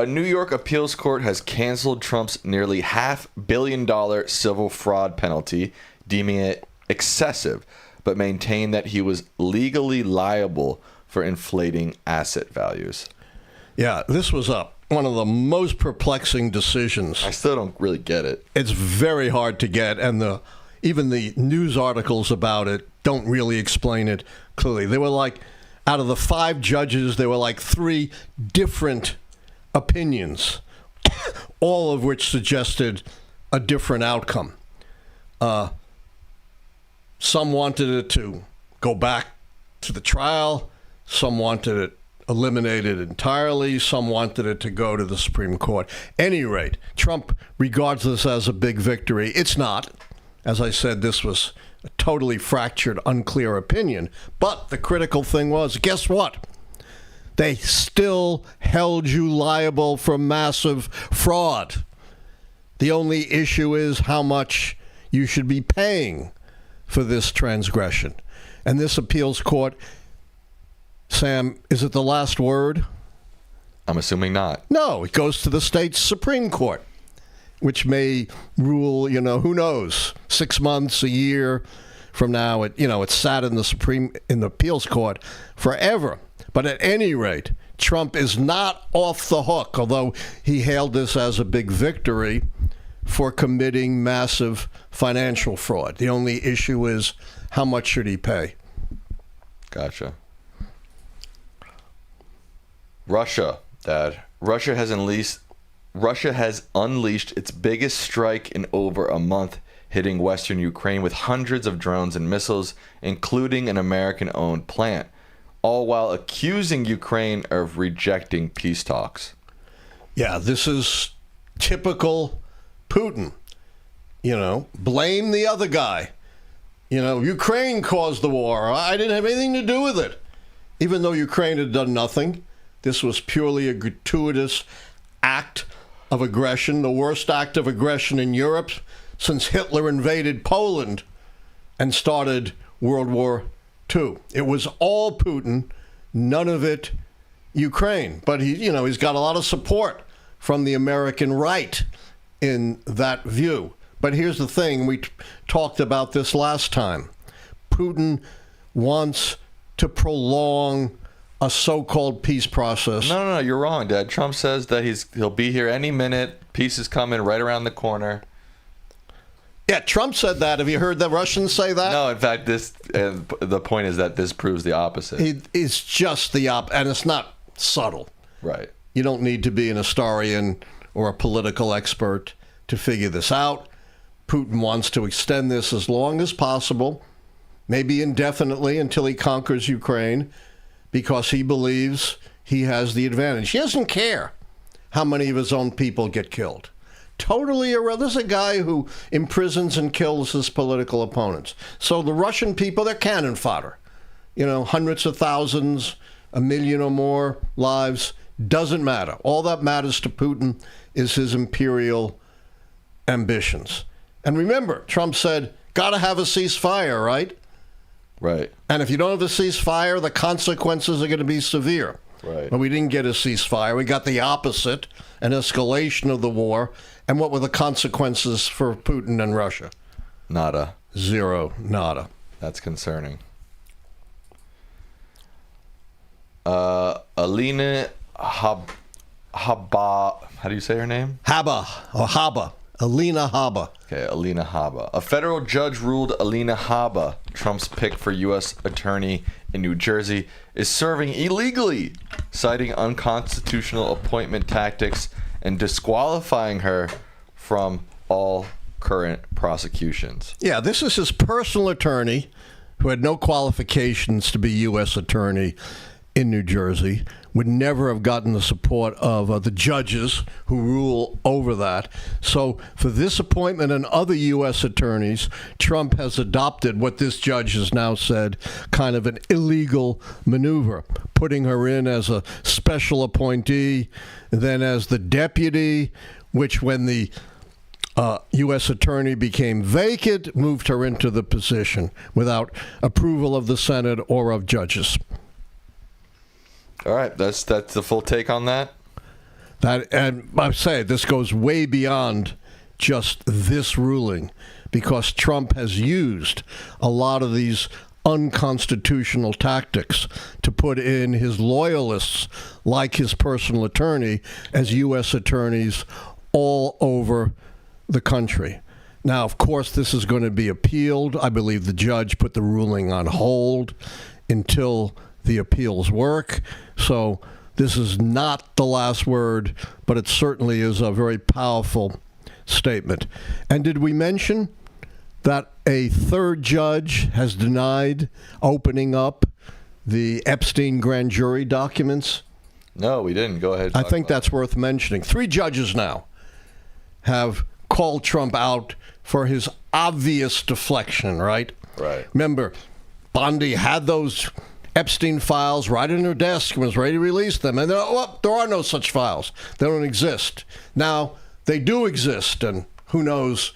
A New York appeals court has canceled Trump's nearly $500 million civil fraud penalty, deeming it excessive, but maintained that he was legally liable for inflating asset values. Yeah, this was one of the most perplexing decisions. I still don't really get it. It's very hard to get, and even the news articles about it don't really explain it clearly. They were like, out of the 5 judges, there were like 3 different opinions, all of which suggested a different outcome. Some wanted it to go back to the trial. Some wanted it eliminated entirely. Some wanted it to go to the Supreme Court. Any rate, Trump regards this as a big victory. It's not. As I said, this was a totally fractured, unclear opinion. But the critical thing was, guess what? They still held you liable for massive fraud. The only issue is how much you should be paying for this transgression. And this appeals court, Sam, is it the last word? I'm assuming not. No, it goes to the state's Supreme Court, which may rule, who knows, 6 months, a year from now. It's sat in the appeals court forever. But at any rate, Trump is not off the hook, although he hailed this as a big victory for committing massive financial fraud. The only issue is how much should he pay? Gotcha. Russia, Dad. Russia has unleashed its biggest strike in over a month, hitting western Ukraine with hundreds of drones and missiles, including an American-owned plant, all while accusing Ukraine of rejecting peace talks. Yeah, this is typical Putin. Blame the other guy. Ukraine caused the war. I didn't have anything to do with it. Even though Ukraine had done nothing, this was purely a gratuitous act of aggression, the worst act of aggression in Europe since Hitler invaded Poland and started World War II. It was all Putin, none of it Ukraine. But he's got a lot of support from the American right in that view. But here's the thing, we talked about this last time. Putin wants to prolong a so-called peace process. No, you're wrong, Dad. Trump says that he'll be here any minute. Peace is coming right around the corner. Yeah, Trump said that. Have you heard the Russians say that? No, in fact, the point is that this proves the opposite. It's just the opposite, and it's not subtle. Right. You don't need to be an historian or a political expert to figure this out. Putin wants to extend this as long as possible, maybe indefinitely until he conquers Ukraine, because he believes he has the advantage. He doesn't care how many of his own people get killed. Totally irrelevant. This is a guy who imprisons and kills his political opponents. So the Russian people, they're cannon fodder. Hundreds of thousands, 1 million or more lives, doesn't matter. All that matters to Putin is his imperial ambitions. And remember, Trump said, gotta have a ceasefire, right? Right. And if you don't have a ceasefire, the consequences are going to be severe. Right. But we didn't get a ceasefire. We got the opposite, an escalation of the war. And what were the consequences for Putin and Russia? Nada. Zero. Nada. That's concerning. Alina Haba. How do you say her name? Haba. Alina Haba. Okay, Alina Haba. A federal judge ruled Alina Haba, Trump's pick for U.S. attorney in New Jersey, is serving illegally, citing unconstitutional appointment tactics and disqualifying her from all current prosecutions. Yeah, this is his personal attorney who had no qualifications to be U.S. attorney in New Jersey, would never have gotten the support of the judges who rule over that. So for this appointment and other U.S. attorneys, Trump has adopted what this judge has now said, kind of an illegal maneuver, putting her in as a special appointee, then as the deputy, which when the U.S. attorney became vacant, moved her into the position without approval of the Senate or of judges. All right, that's the full take on that? And I say this goes way beyond just this ruling, because Trump has used a lot of these unconstitutional tactics to put in his loyalists, like his personal attorney, as U.S. attorneys all over the country. Now, of course, this is going to be appealed. I believe the judge put the ruling on hold until the appeals work. So this is not the last word, but it certainly is a very powerful statement. And did we mention that a third judge has denied opening up the Epstein grand jury documents? No, we didn't. Go ahead. I think that's worth mentioning. 3 judges now have called Trump out for his obvious deflection, right? Right. Remember, Bondi had those Epstein files right in her desk and was ready to release them. And there are no such files. They don't exist. Now, they do exist, and who knows,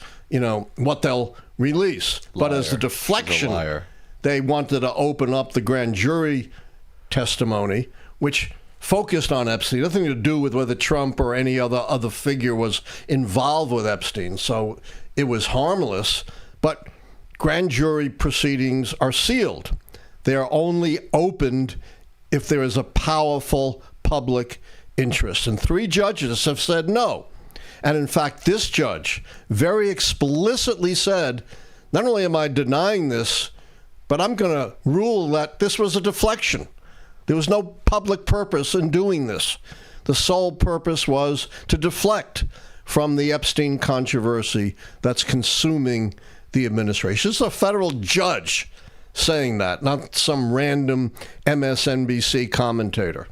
what they'll release. Liar. But as a deflection, She's a liar. they wanted to open up the grand jury testimony, which focused on Epstein, nothing to do with whether Trump or any other figure was involved with Epstein. So it was harmless, but grand jury proceedings are sealed. They are only opened if there is a powerful public interest. And 3 judges have said no. And in fact, this judge very explicitly said, not only am I denying this, but I'm going to rule that this was a deflection. There was no public purpose in doing this. The sole purpose was to deflect from the Epstein controversy that's consuming the administration. This is a federal judge saying that, not some random MSNBC commentator.